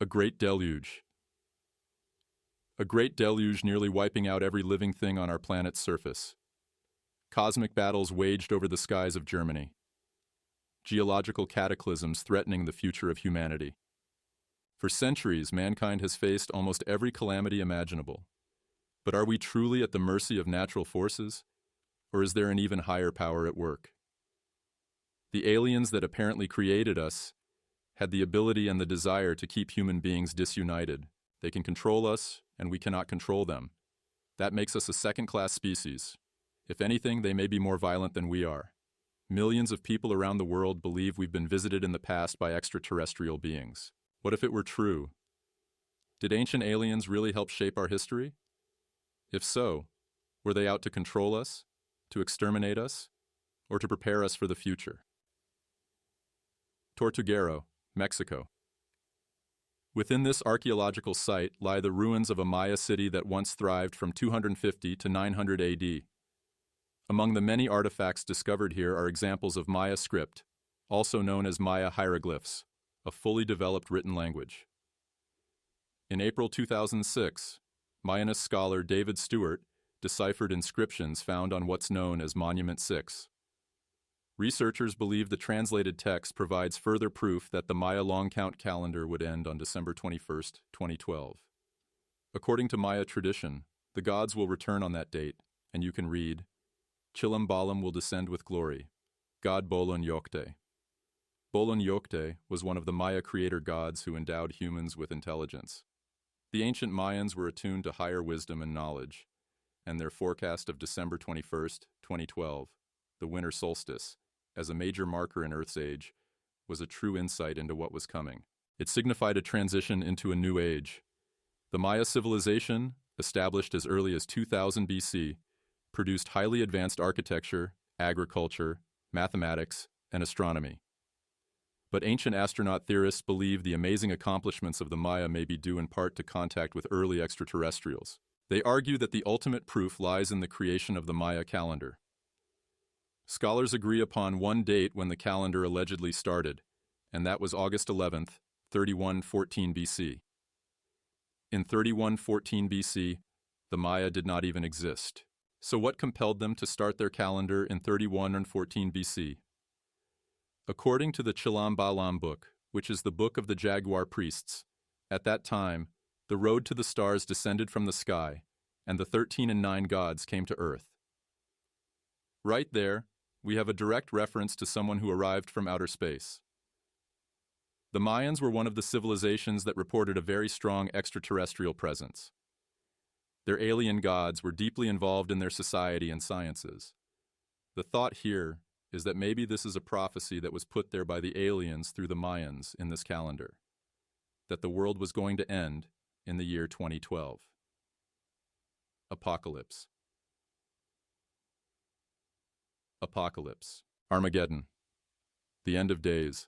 A great deluge. A great deluge nearly wiping out every living thing on our planet's surface. Cosmic battles waged over the skies of Germany. Geological cataclysms threatening the future of humanity. For centuries, mankind has faced almost every calamity imaginable. But are we truly at the mercy of natural forces? Or is there an even higher power at work? The aliens that apparently created us had the ability and the desire to keep human beings disunited. They can control us, and we cannot control them. That makes us a second-class species. If anything, they may be more violent than we are. Millions of people around the world believe we've been visited in the past by extraterrestrial beings. What if it were true? Did ancient aliens really help shape our history? If so, were they out to control us, to exterminate us, or to prepare us for the future? Tortuguero, Mexico. Within this archaeological site lie the ruins of a Maya city that once thrived from 250 to 900 AD. Among the many artifacts discovered here are examples of Maya script, also known as Maya hieroglyphs, a fully developed written language. In April 2006, Mayanist scholar David Stewart deciphered inscriptions found on what's known as Monument 6. Researchers believe the translated text provides further proof that the Maya long count calendar would end on December 21, 2012. According to Maya tradition, the gods will return on that date, and you can read, Chilam Balam will descend with glory, God Bolon Yokte. Bolon Yokte was one of the Maya creator gods who endowed humans with intelligence. The ancient Mayans were attuned to higher wisdom and knowledge, and their forecast of December 21, 2012, the winter solstice, as a major marker in Earth's age, was a true insight into what was coming. It signified a transition into a new age. The Maya civilization, established as early as 2000 BC, produced highly advanced architecture, agriculture, mathematics, and astronomy. But ancient astronaut theorists believe the amazing accomplishments of the Maya may be due in part to contact with early extraterrestrials. They argue that the ultimate proof lies in the creation of the Maya calendar. Scholars agree upon one date when the calendar allegedly started, and that was August 11th, 3114 BC. In 3114 BC, the Maya did not even exist. So what compelled them to start their calendar in 3114 BC? According to the Chilam Balam book, which is the book of the jaguar priests, at that time, the road to the stars descended from the sky, and the 13 and 9 gods came to earth. Right there, we have a direct reference to someone who arrived from outer space. The Mayans were one of the civilizations that reported a very strong extraterrestrial presence. Their alien gods were deeply involved in their society and sciences. The thought here is that maybe this is a prophecy that was put there by the aliens through the Mayans in this calendar, that the world was going to end in the year 2012. Apocalypse. Apocalypse. Armageddon. The end of days.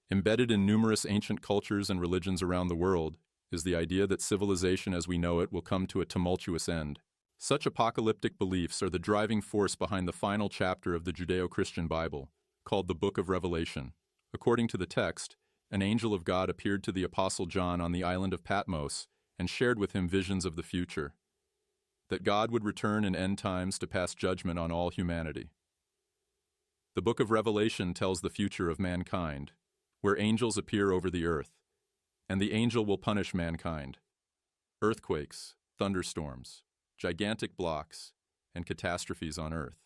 Embedded in numerous ancient cultures and religions around the world is the idea that civilization as we know it will come to a tumultuous end. Such apocalyptic beliefs are the driving force behind the final chapter of the Judeo-Christian Bible, called the Book of Revelation. According to the text, an angel of God appeared to the Apostle John on the island of Patmos and shared with him visions of the future, that God would return in end times to pass judgment on all humanity. The Book of Revelation tells the future of mankind, where angels appear over the earth, and the angel will punish mankind. Earthquakes, thunderstorms, gigantic blocks, and catastrophes on Earth.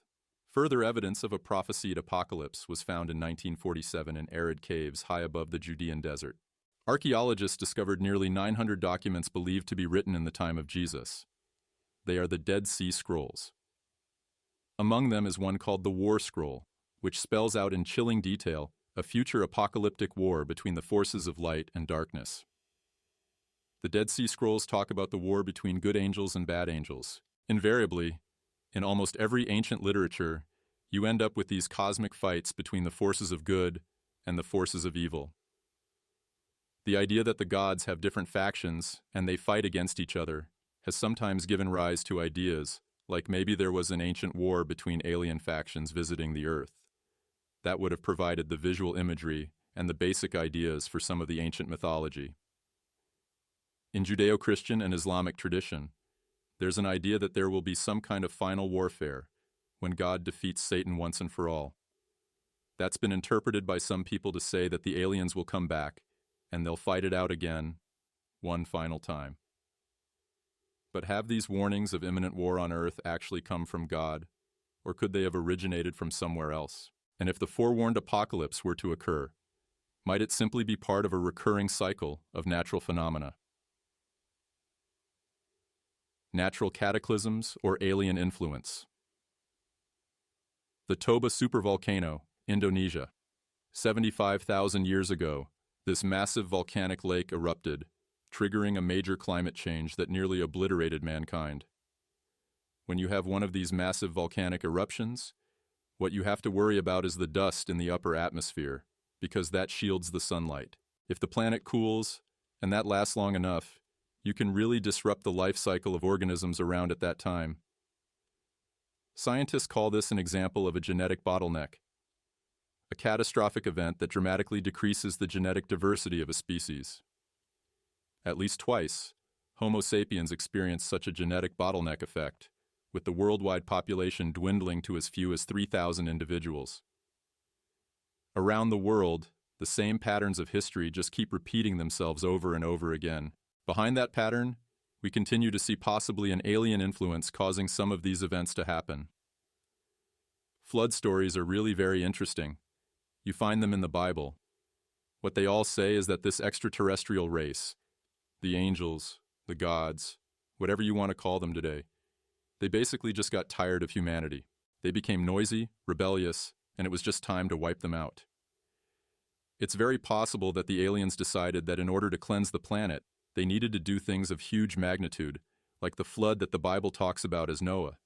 Further evidence of a prophesied apocalypse was found in 1947 in arid caves high above the Judean desert. Archaeologists discovered nearly 900 documents believed to be written in the time of Jesus. They are the Dead Sea Scrolls. Among them is one called the War Scroll, which spells out in chilling detail a future apocalyptic war between the forces of light and darkness. The Dead Sea Scrolls talk about the war between good angels and bad angels. Invariably, in almost every ancient literature, you end up with these cosmic fights between the forces of good and the forces of evil. The idea that the gods have different factions and they fight against each other has sometimes given rise to ideas like maybe there was an ancient war between alien factions visiting the Earth. That would have provided the visual imagery and the basic ideas for some of the ancient mythology. In Judeo-Christian and Islamic tradition, there's an idea that there will be some kind of final warfare when God defeats Satan once and for all. That's been interpreted by some people to say that the aliens will come back and they'll fight it out again, one final time. But have these warnings of imminent war on Earth actually come from God, or could they have originated from somewhere else? And if the forewarned apocalypse were to occur, might it simply be part of a recurring cycle of natural phenomena? Natural cataclysms or alien influence. The Toba supervolcano, Indonesia. 75,000 years ago, this massive volcanic lake erupted, triggering a major climate change that nearly obliterated mankind. When you have one of these massive volcanic eruptions, what you have to worry about is the dust in the upper atmosphere, because that shields the sunlight. If the planet cools, and that lasts long enough, you can really disrupt the life cycle of organisms around at that time. Scientists call this an example of a genetic bottleneck, a catastrophic event that dramatically decreases the genetic diversity of a species. At least twice, Homo sapiens experienced such a genetic bottleneck effect, with the worldwide population dwindling to as few as 3,000 individuals. Around the world, the same patterns of history just keep repeating themselves over and over again. Behind that pattern, we continue to see possibly an alien influence causing some of these events to happen. Flood stories are really very interesting. You find them in the Bible. What they all say is that this extraterrestrial race, the angels, the gods, whatever you want to call them today, they basically just got tired of humanity. They became noisy, rebellious, and it was just time to wipe them out. It's very possible that the aliens decided that in order to cleanse the planet, they needed to do things of huge magnitude, like the flood that the Bible talks about as Noah.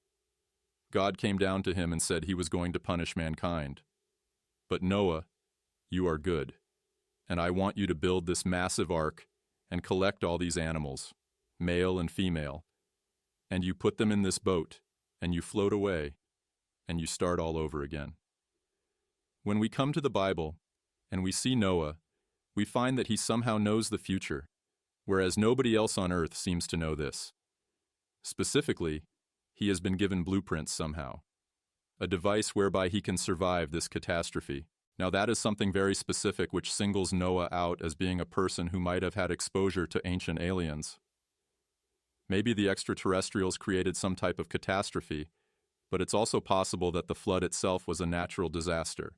God came down to him and said he was going to punish mankind. But Noah, you are good, and I want you to build this massive ark and collect all these animals, male and female, and you put them in this boat, and you float away, and you start all over again. When we come to the Bible, and we see Noah, we find that he somehow knows the future, whereas nobody else on earth seems to know this. Specifically, he has been given blueprints somehow, a device whereby he can survive this catastrophe. Now that is something very specific which singles Noah out as being a person who might have had exposure to ancient aliens. Maybe the extraterrestrials created some type of catastrophe, but it's also possible that the flood itself was a natural disaster,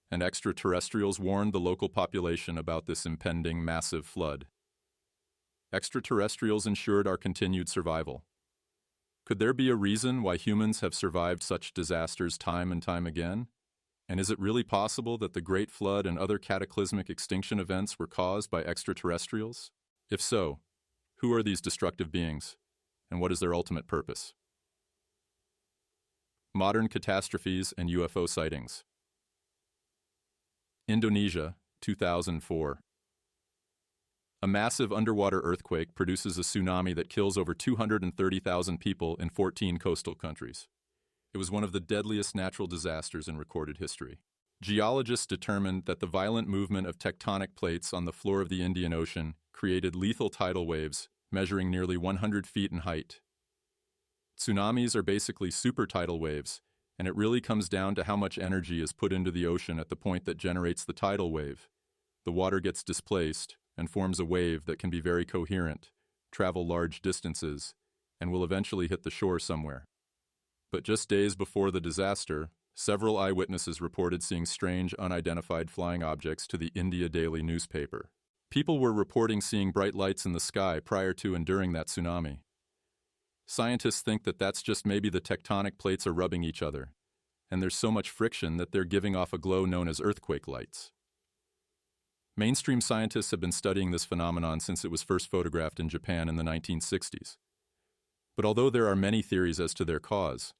and extraterrestrials warned the local population about this impending massive flood. Extraterrestrials ensured our continued survival. Could there be a reason why humans have survived such disasters time and time again? And is it really possible that the Great Flood and other cataclysmic extinction events were caused by extraterrestrials? If so, who are these destructive beings, and what is their ultimate purpose? Modern catastrophes and UFO sightings. Indonesia, 2004. A massive underwater earthquake produces a tsunami that kills over 230,000 people in 14 coastal countries. It was one of the deadliest natural disasters in recorded history. Geologists determined that the violent movement of tectonic plates on the floor of the Indian Ocean created lethal tidal waves measuring nearly 100 feet in height. Tsunamis are basically super tidal waves, and it really comes down to how much energy is put into the ocean at the point that generates the tidal wave. The water gets displaced and forms a wave that can be very coherent, travel large distances, and will eventually hit the shore somewhere. But just days before the disaster, several eyewitnesses reported seeing strange, unidentified flying objects to the India Daily newspaper. People were reporting seeing bright lights in the sky prior to and during that tsunami. Scientists think that that's just maybe the tectonic plates are rubbing each other, and there's so much friction that they're giving off a glow known as earthquake lights. Mainstream scientists have been studying this phenomenon since it was first photographed in Japan in the 1960s. But although there are many theories as to their cause,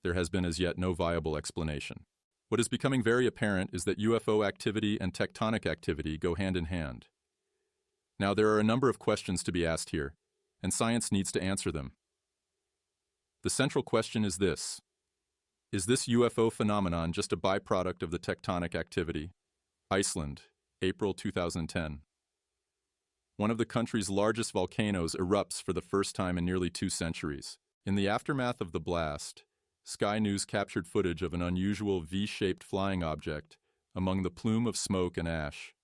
there has been as yet no viable explanation. What is becoming very apparent is that UFO activity and tectonic activity go hand in hand. Now, there are a number of questions to be asked here, and science needs to answer them. The central question is this: is this UFO phenomenon just a byproduct of the tectonic activity? Iceland, April 2010. one of the country's largest volcanoes erupts for the first time in nearly 2 centuries. In the aftermath of the blast, Sky News captured footage of an unusual V-shaped flying object among the plume of smoke and ash.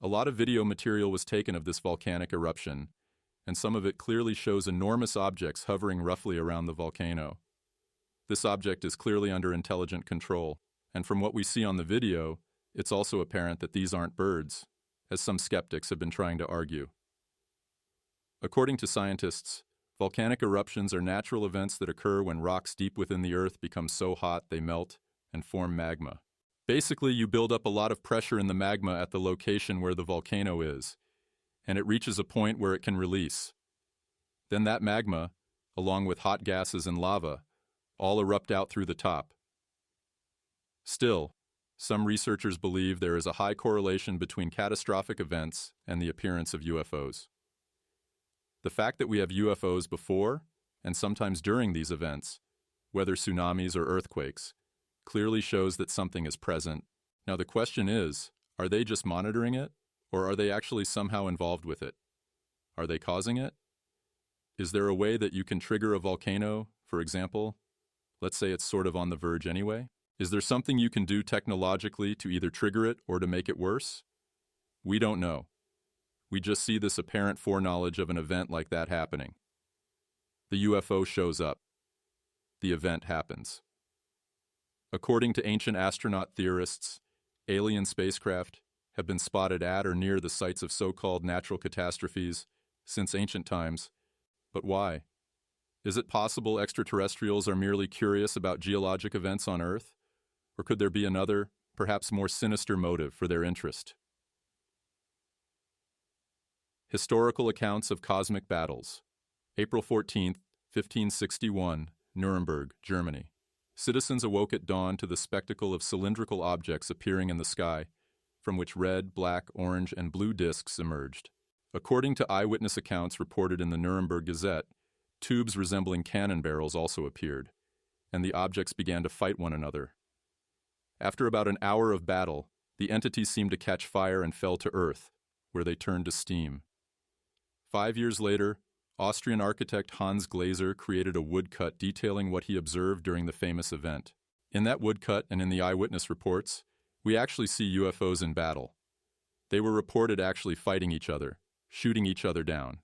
A lot of video material was taken of this volcanic eruption, and some of it clearly shows enormous objects hovering roughly around the volcano. This object is clearly under intelligent control, and from what we see on the video, it's also apparent that these aren't birds, as some skeptics have been trying to argue. According to scientists, volcanic eruptions are natural events that occur when rocks deep within the earth become so hot they melt and form magma. Basically, you build up a lot of pressure in the magma at the location where the volcano is, and it reaches a point where it can release. Then that magma, along with hot gases and lava, all erupt out through the top. Still, some researchers believe there is a high correlation between catastrophic events and the appearance of UFOs. The fact that we have UFOs before and sometimes during these events, whether tsunamis or earthquakes, clearly shows that something is present. Now the question is, are they just monitoring it, or are they actually somehow involved with it? Are they causing it? Is there a way that you can trigger a volcano, for example? Let's say it's sort of on the verge anyway. Is there something you can do technologically to either trigger it or to make it worse? We don't know. We just see this apparent foreknowledge of an event like that happening. The UFO shows up. The event happens. According to ancient astronaut theorists, alien spacecraft have been spotted at or near the sites of so-called natural catastrophes since ancient times. But why? Is it possible extraterrestrials are merely curious about geologic events on Earth? Or could there be another, perhaps more sinister motive for their interest? Historical accounts of cosmic battles. April 14, 1561, Nuremberg, Germany. Citizens awoke at dawn to the spectacle of cylindrical objects appearing in the sky, from which red, black, orange, and blue discs emerged. According to eyewitness accounts reported in the Nuremberg Gazette, tubes resembling cannon barrels also appeared, and the objects began to fight one another. After about an hour of battle, the entities seemed to catch fire and fell to earth, where they turned to steam. 5 years later, Austrian architect Hans Glaser created a woodcut detailing what he observed during the famous event. In that woodcut and in the eyewitness reports, we actually see UFOs in battle. They were reported actually fighting each other, shooting each other down.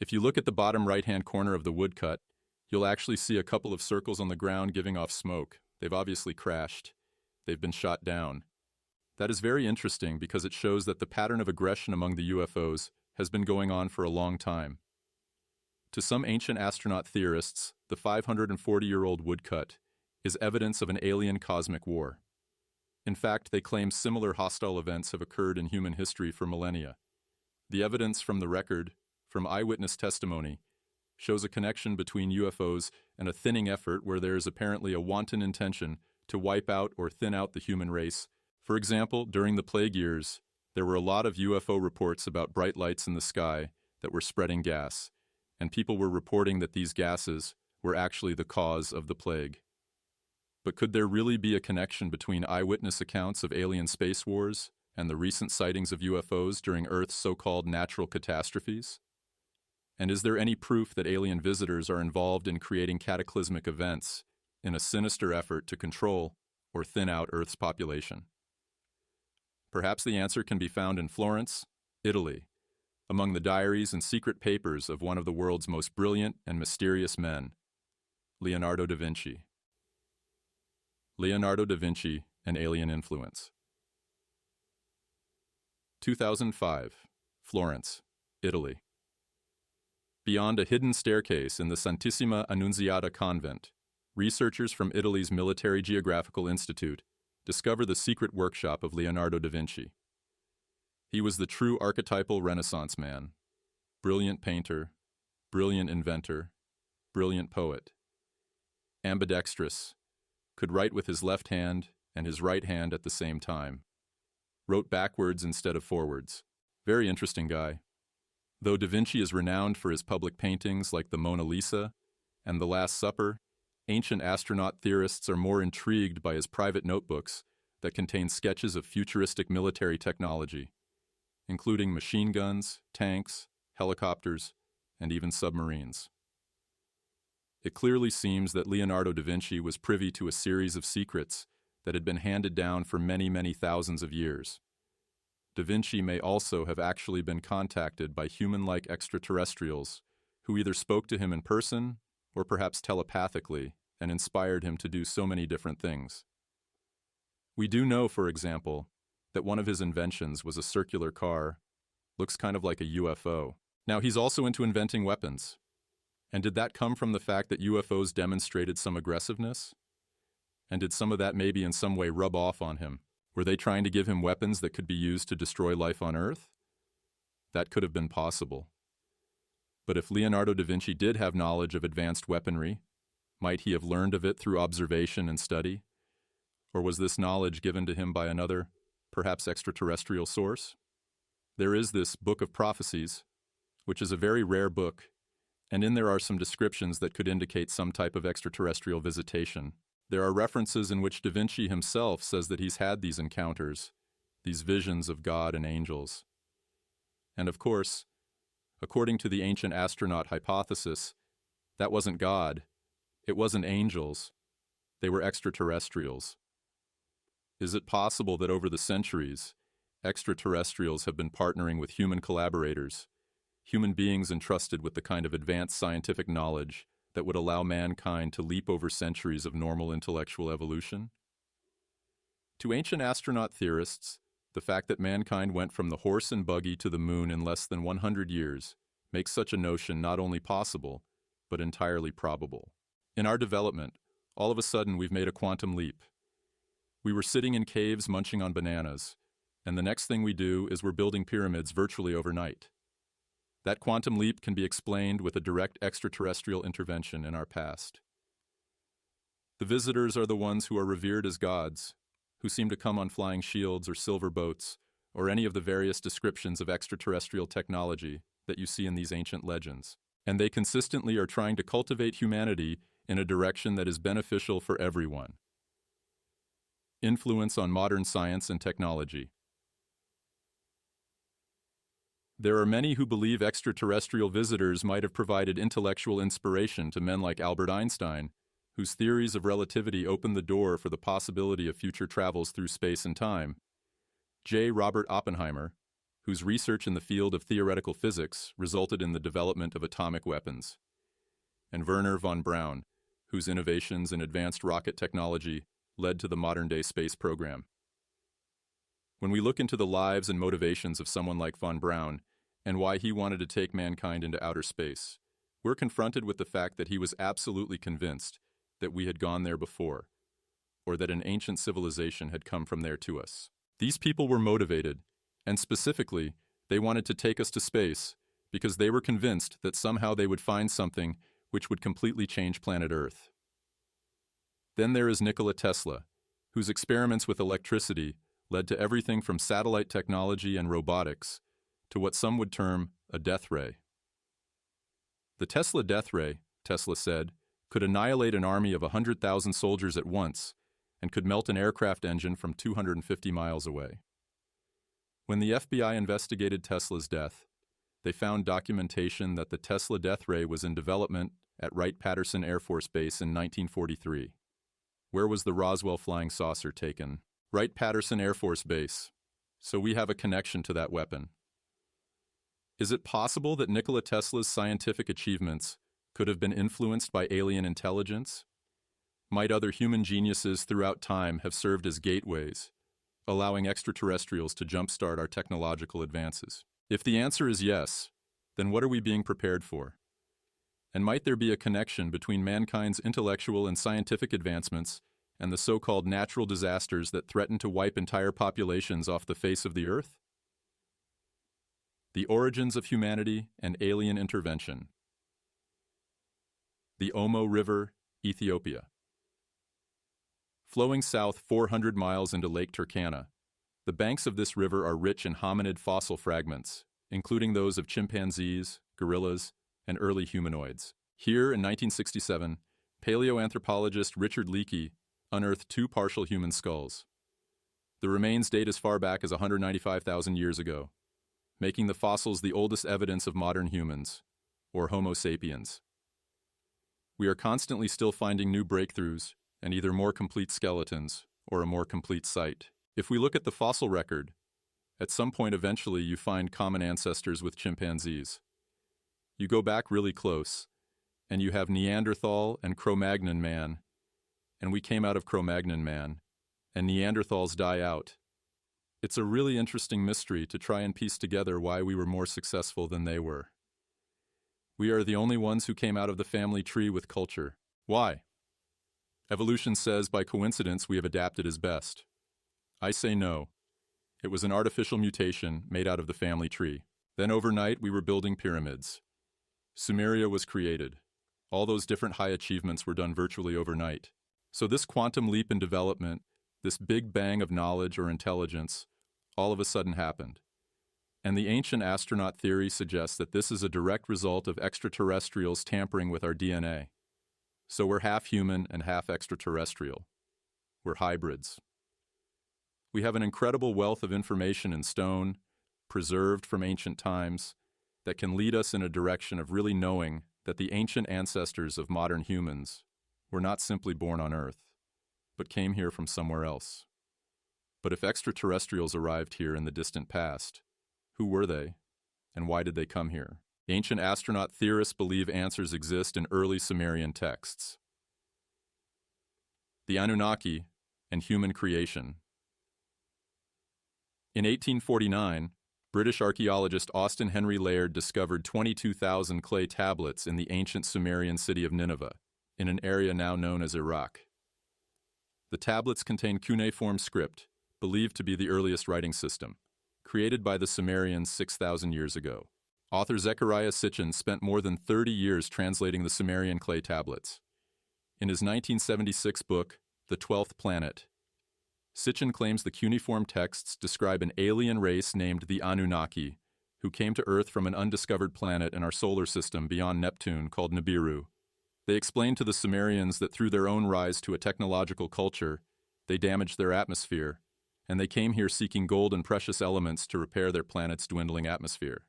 If you look at the bottom right-hand corner of the woodcut, you'll actually see a couple of circles on the ground giving off smoke. They've obviously crashed. They've been shot down. That is very interesting because it shows that the pattern of aggression among the UFOs has been going on for a long time. To some ancient astronaut theorists, the 540-year-old woodcut is evidence of an alien cosmic war. In fact, they claim similar hostile events have occurred in human history for millennia. The evidence from the record, from eyewitness testimony, shows a connection between UFOs and a thinning effort where there is apparently a wanton intention to wipe out or thin out the human race. For example, during the plague years, there were a lot of UFO reports about bright lights in the sky that were spreading gas, and people were reporting that these gases were actually the cause of the plague. But could there really be a connection between eyewitness accounts of alien space wars and the recent sightings of UFOs during Earth's so-called natural catastrophes? And is there any proof that alien visitors are involved in creating cataclysmic events in a sinister effort to control or thin out Earth's population? Perhaps the answer can be found in Florence, Italy, among the diaries and secret papers of one of the world's most brilliant and mysterious men, Leonardo da Vinci. Leonardo da Vinci and alien influence. 2005, Florence, Italy. Beyond a hidden staircase in the Santissima Annunziata convent, researchers from Italy's Military Geographical Institute discover the secret workshop of Leonardo da Vinci. He was the true archetypal Renaissance man, brilliant painter, brilliant inventor, brilliant poet, ambidextrous, could write with his left hand and his right hand at the same time, wrote backwards instead of forwards. Very interesting guy. Though da Vinci is renowned for his public paintings like the Mona Lisa and The Last Supper, ancient astronaut theorists are more intrigued by his private notebooks that contain sketches of futuristic military technology. including machine guns, tanks, helicopters, and even submarines. It clearly seems that Leonardo da Vinci was privy to a series of secrets that had been handed down for many, many thousands of years. Da Vinci may also have actually been contacted by human-like extraterrestrials who either spoke to him in person or perhaps telepathically and inspired him to do so many different things. We do know, for example, that one of his inventions was a circular car. Looks kind of like a UFO. Now, he's also into inventing weapons. And did that come from the fact that UFOs demonstrated some aggressiveness? And did some of that maybe in some way rub off on him? Were they trying to give him weapons that could be used to destroy life on Earth? That could have been possible. But if Leonardo da Vinci did have knowledge of advanced weaponry, might he have learned of it through observation and study? Or was this knowledge given to him by another, perhaps extraterrestrial source? There is this Book of Prophecies, which is a very rare book, and in there are some descriptions that could indicate some type of extraterrestrial visitation. There are references in which Da Vinci himself says that he's had these encounters, these visions of God and angels. And of course, according to the ancient astronaut hypothesis, that wasn't God, it wasn't angels, they were extraterrestrials. Is it possible that over the centuries, extraterrestrials have been partnering with human collaborators, human beings entrusted with the kind of advanced scientific knowledge that would allow mankind to leap over centuries of normal intellectual evolution? To ancient astronaut theorists, the fact that mankind went from the horse and buggy to the moon in less than 100 years makes such a notion not only possible, but entirely probable. In our development, all of a sudden we've made a quantum leap. We were sitting in caves munching on bananas, and the next thing we do is we're building pyramids virtually overnight. That quantum leap can be explained with a direct extraterrestrial intervention in our past. The visitors are the ones who are revered as gods, who seem to come on flying shields or silver boats, or any of the various descriptions of extraterrestrial technology that you see in these ancient legends. And they consistently are trying to cultivate humanity in a direction that is beneficial for everyone. Influence on modern science and technology. There are many who believe extraterrestrial visitors might have provided intellectual inspiration to men like Albert Einstein, whose theories of relativity opened the door for the possibility of future travels through space and time, J. Robert Oppenheimer, whose research in the field of theoretical physics resulted in the development of atomic weapons, and Wernher von Braun, whose innovations in advanced rocket technology led to the modern-day space program. When we look into the lives and motivations of someone like von Braun and why he wanted to take mankind into outer space, we're confronted with the fact that he was absolutely convinced that we had gone there before, or that an ancient civilization had come from there to us. These people were motivated, and specifically, they wanted to take us to space because they were convinced that somehow they would find something which would completely change planet Earth. Then there is Nikola Tesla, whose experiments with electricity led to everything from satellite technology and robotics to what some would term a death ray. The Tesla death ray, Tesla said, could annihilate an army of 100,000 soldiers at once and could melt an aircraft engine from 250 miles away. When the FBI investigated Tesla's death, they found documentation that the Tesla death ray was in development at Wright-Patterson Air Force Base in 1943. Where was the Roswell flying saucer taken? Wright-Patterson Air Force Base. So we have a connection to that weapon. Is it possible that Nikola Tesla's scientific achievements could have been influenced by alien intelligence? Might other human geniuses throughout time have served as gateways, allowing extraterrestrials to jumpstart our technological advances? If the answer is yes, then what are we being prepared for? And might there be a connection between mankind's intellectual and scientific advancements and the so-called natural disasters that threaten to wipe entire populations off the face of the Earth? The origins of humanity and alien intervention. The Omo River, Ethiopia. Flowing south 400 miles into Lake Turkana, the banks of this river are rich in hominid fossil fragments, including those of chimpanzees, gorillas, and early humanoids. Here, in 1967, paleoanthropologist Richard Leakey unearthed 2 partial human skulls. The remains date as far back as 195,000 years ago, making the fossils the oldest evidence of modern humans, or Homo sapiens. We are constantly still finding new breakthroughs and either more complete skeletons or a more complete site. If we look at the fossil record, at some point eventually you find common ancestors with chimpanzees. You go back really close, and you have Neanderthal and Cro-Magnon man, and we came out of Cro-Magnon man, and Neanderthals die out. It's a really interesting mystery to try and piece together why we were more successful than they were. We are the only ones who came out of the family tree with culture. Why? Evolution says by coincidence we have adapted as best. I say no. It was an artificial mutation made out of the family tree. Then overnight we were building pyramids. Sumeria was created. All those different high achievements were done virtually overnight. So this quantum leap in development, this big bang of knowledge or intelligence, all of a sudden happened. And the ancient astronaut theory suggests that this is a direct result of extraterrestrials tampering with our DNA. So we're half human and half extraterrestrial. We're hybrids. We have an incredible wealth of information in stone, preserved from ancient times, that can lead us in a direction of really knowing that the ancient ancestors of modern humans were not simply born on Earth, but came here from somewhere else. But if extraterrestrials arrived here in the distant past, who were they, and why did they come here? Ancient astronaut theorists believe answers exist in early Sumerian texts. The Anunnaki and human creation. In 1849, British archaeologist Austen Henry Layard discovered 22,000 clay tablets in the ancient Sumerian city of Nineveh, in an area now known as Iraq. The tablets contain cuneiform script, believed to be the earliest writing system, created by the Sumerians 6,000 years ago. Author Zechariah Sitchin spent more than 30 years translating the Sumerian clay tablets. In his 1976 book, The 12th Planet, Sitchin claims the cuneiform texts describe an alien race named the Anunnaki, who came to Earth from an undiscovered planet in our solar system beyond Neptune called Nibiru. They explained to the Sumerians that through their own rise to a technological culture, they damaged their atmosphere, and they came here seeking gold and precious elements to repair their planet's dwindling atmosphere.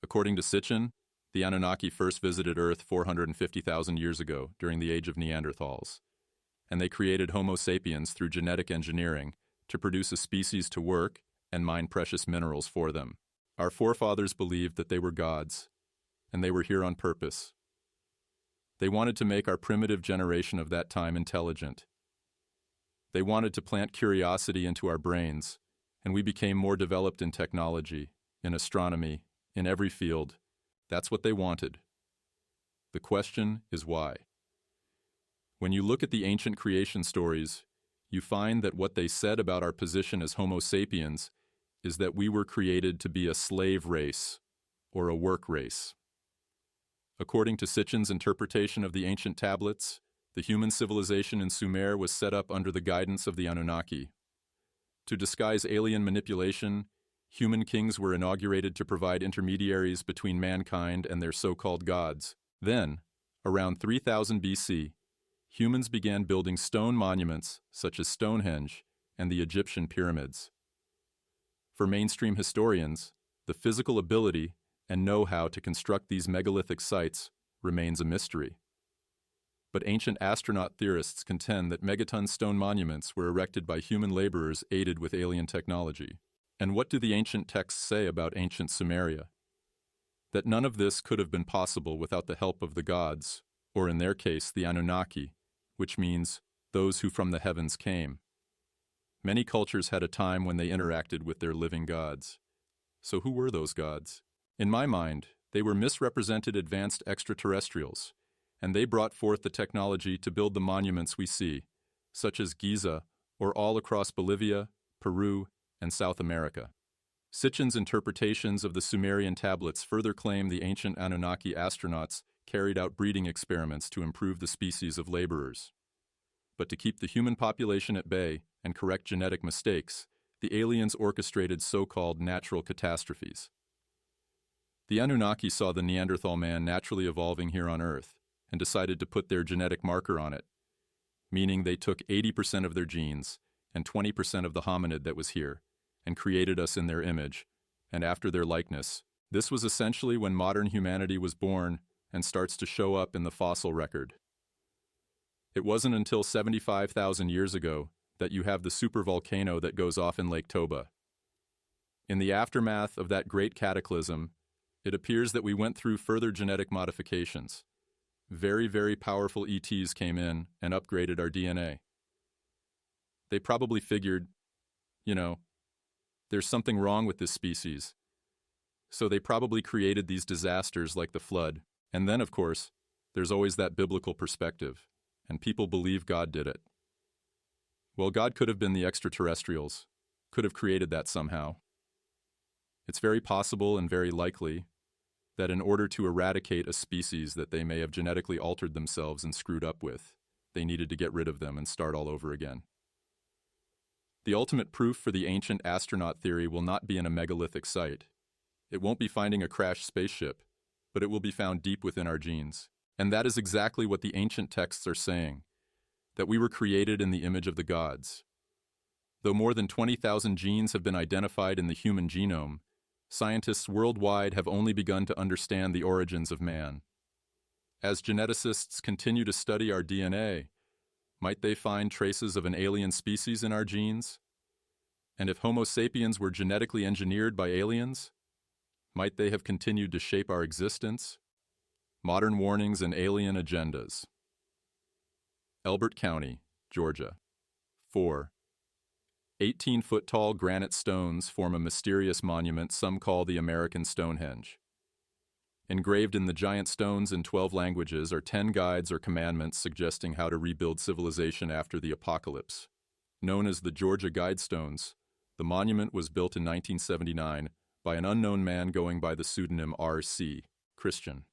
According to Sitchin, the Anunnaki first visited Earth 450,000 years ago during the age of Neanderthals, and they created Homo sapiens through genetic engineering to produce a species to work and mine precious minerals for them. Our forefathers believed that they were gods, and they were here on purpose. They wanted to make our primitive generation of that time intelligent. They wanted to plant curiosity into our brains, and we became more developed in technology, in astronomy, in every field. That's what they wanted. The question is why. When you look at the ancient creation stories, you find that what they said about our position as Homo sapiens is that we were created to be a slave race or a work race. According to Sitchin's interpretation of the ancient tablets, the human civilization in Sumer was set up under the guidance of the Anunnaki. To disguise alien manipulation, human kings were inaugurated to provide intermediaries between mankind and their so-called gods. Then, around 3000 BC, humans began building stone monuments such as Stonehenge and the Egyptian pyramids. For mainstream historians, the physical ability and know-how to construct these megalithic sites remains a mystery. But ancient astronaut theorists contend that megaton stone monuments were erected by human laborers aided with alien technology. And what do the ancient texts say about ancient Sumeria? That none of this could have been possible without the help of the gods, or in their case, the Anunnaki, which means those who from the heavens came. Many cultures had a time when they interacted with their living gods. So who were those gods? In my mind, they were misrepresented advanced extraterrestrials, and they brought forth the technology to build the monuments we see, such as Giza, or all across Bolivia, Peru, and South America. Sitchin's interpretations of the Sumerian tablets further claim the ancient Anunnaki astronauts carried out breeding experiments to improve the species of laborers. But to keep the human population at bay and correct genetic mistakes, the aliens orchestrated so-called natural catastrophes. The Anunnaki saw the Neanderthal man naturally evolving here on Earth and decided to put their genetic marker on it, meaning they took 80% of their genes and 20% of the hominid that was here and created us in their image and after their likeness. This was essentially when modern humanity was born and starts to show up in the fossil record. It wasn't until 75,000 years ago that you have the supervolcano that goes off in Lake Toba. In the aftermath of that great cataclysm, it appears that we went through further genetic modifications. Very, very powerful ETs came in and upgraded our DNA. They probably figured, there's something wrong with this species. So they probably created these disasters like the flood. And then, of course, there's always that biblical perspective, and people believe God did it. Well, God could have been the extraterrestrials, could have created that somehow. It's very possible and very likely that in order to eradicate a species that they may have genetically altered themselves and screwed up with, they needed to get rid of them and start all over again. The ultimate proof for the ancient astronaut theory will not be in a megalithic site. It won't be finding a crashed spaceship, but it will be found deep within our genes. And that is exactly what the ancient texts are saying, that we were created in the image of the gods. Though more than 20,000 genes have been identified in the human genome, scientists worldwide have only begun to understand the origins of man. As geneticists continue to study our DNA, might they find traces of an alien species in our genes? And if Homo sapiens were genetically engineered by aliens, might they have continued to shape our existence? Modern warnings and alien agendas. Elbert County, Georgia. 4. 18-foot-tall granite stones form a mysterious monument some call the American Stonehenge. Engraved in the giant stones in 12 languages are 10 guides or commandments suggesting how to rebuild civilization after the apocalypse. Known as the Georgia Guidestones, the monument was built in 1979 by an unknown man going by the pseudonym R.C. Christian.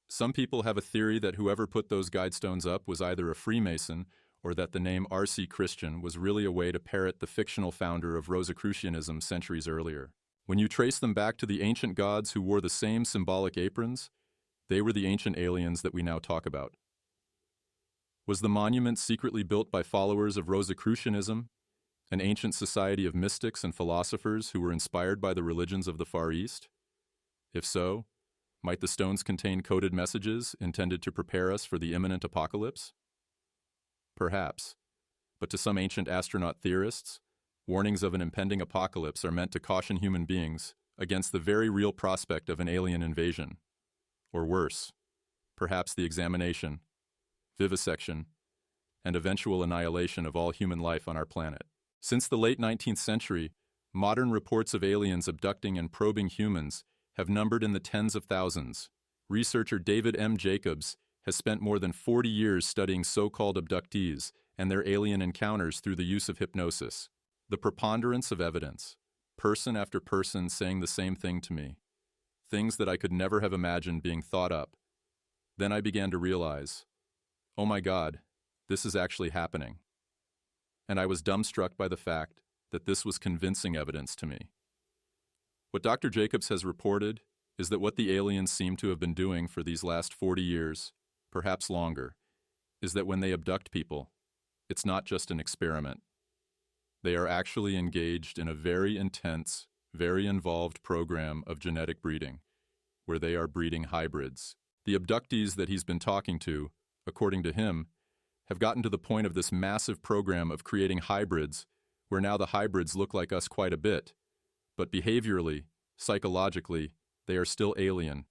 Some people have a theory that whoever put those guidestones up was either a Freemason or that the name R.C. Christian was really a way to parrot the fictional founder of Rosicrucianism centuries earlier. When you trace them back to the ancient gods who wore the same symbolic aprons, they were the ancient aliens that we now talk about. Was the monument secretly built by followers of Rosicrucianism, an ancient society of mystics and philosophers who were inspired by the religions of the Far East? If so, might the stones contain coded messages intended to prepare us for the imminent apocalypse? Perhaps, but to some ancient astronaut theorists, warnings of an impending apocalypse are meant to caution human beings against the very real prospect of an alien invasion. Or worse, perhaps the examination, vivisection, and eventual annihilation of all human life on our planet. Since the late 19th century, modern reports of aliens abducting and probing humans have numbered in the tens of thousands. Researcher David M. Jacobs has spent more than 40 years studying so-called abductees and their alien encounters through the use of hypnosis. The preponderance of evidence, person after person saying the same thing to me, things that I could never have imagined being thought up. Then I began to realize, oh my God, this is actually happening. And I was dumbstruck by the fact that this was convincing evidence to me. What Dr. Jacobs has reported is that what the aliens seem to have been doing for these last 40 years, perhaps longer, is that when they abduct people, it's not just an experiment. They are actually engaged in a very intense, very involved program of genetic breeding, where they are breeding hybrids. The abductees that he's been talking to, according to him, have gotten to the point of this massive program of creating hybrids, where now the hybrids look like us quite a bit, but behaviorally, psychologically, they are still alien.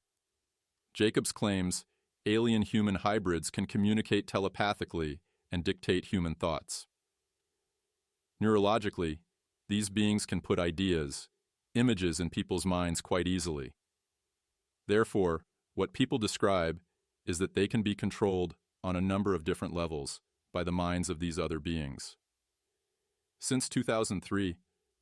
Jacobs claims alien-human hybrids can communicate telepathically and dictate human thoughts. Neurologically, these beings can put ideas, images in people's minds quite easily. Therefore, what people describe is that they can be controlled on a number of different levels by the minds of these other beings. Since 2003,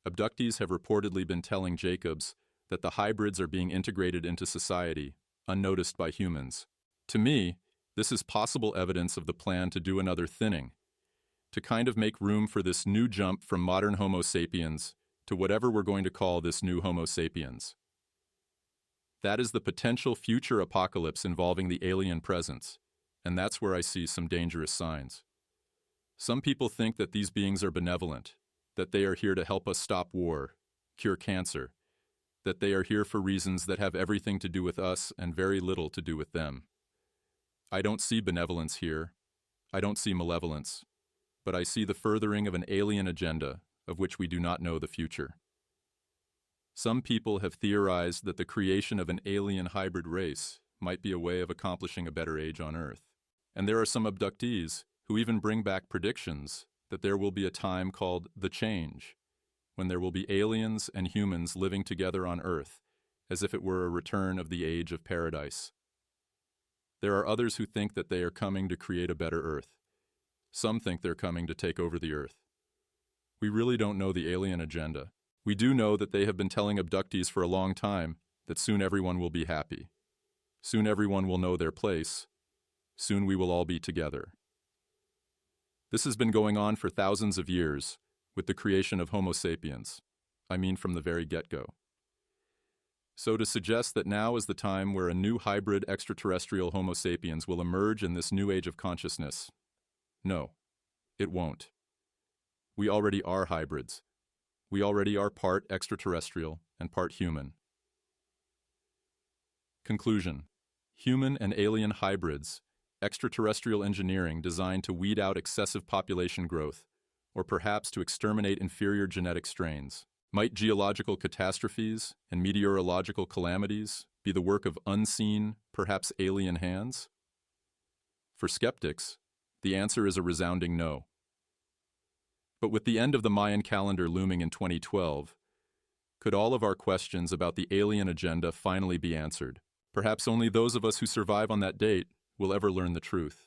abductees have reportedly been telling Jacobs that the hybrids are being integrated into society, unnoticed by humans. To me, this is possible evidence of the plan to do another thinning, to kind of make room for this new jump from modern Homo sapiens to whatever we're going to call this new Homo sapiens. That is the potential future apocalypse involving the alien presence, and that's where I see some dangerous signs. Some people think that these beings are benevolent, that they are here to help us stop war, cure cancer, that they are here for reasons that have everything to do with us and very little to do with them. I don't see benevolence here. I don't see malevolence. But I see the furthering of an alien agenda of which we do not know the future. Some people have theorized that the creation of an alien hybrid race might be a way of accomplishing a better age on Earth. And there are some abductees who even bring back predictions that there will be a time called the Change, when there will be aliens and humans living together on Earth, as if it were a return of the age of paradise. There are others who think that they are coming to create a better Earth. Some think they're coming to take over the Earth. We really don't know the alien agenda. We do know that they have been telling abductees for a long time that soon everyone will be happy. Soon everyone will know their place. Soon we will all be together. This has been going on for thousands of years, with the creation of Homo sapiens. I mean from the very get-go. So to suggest that now is the time where a new hybrid extraterrestrial Homo sapiens will emerge in this new age of consciousness, no, it won't. We already are hybrids. We already are part extraterrestrial and part human. Conclusion: human and alien hybrids, extraterrestrial engineering designed to weed out excessive population growth, or perhaps to exterminate inferior genetic strains. Might geological catastrophes and meteorological calamities be the work of unseen, perhaps alien hands? For skeptics, the answer is a resounding no. But with the end of the Mayan calendar looming in 2012, could all of our questions about the alien agenda finally be answered? Perhaps only those of us who survive on that date will ever learn the truth.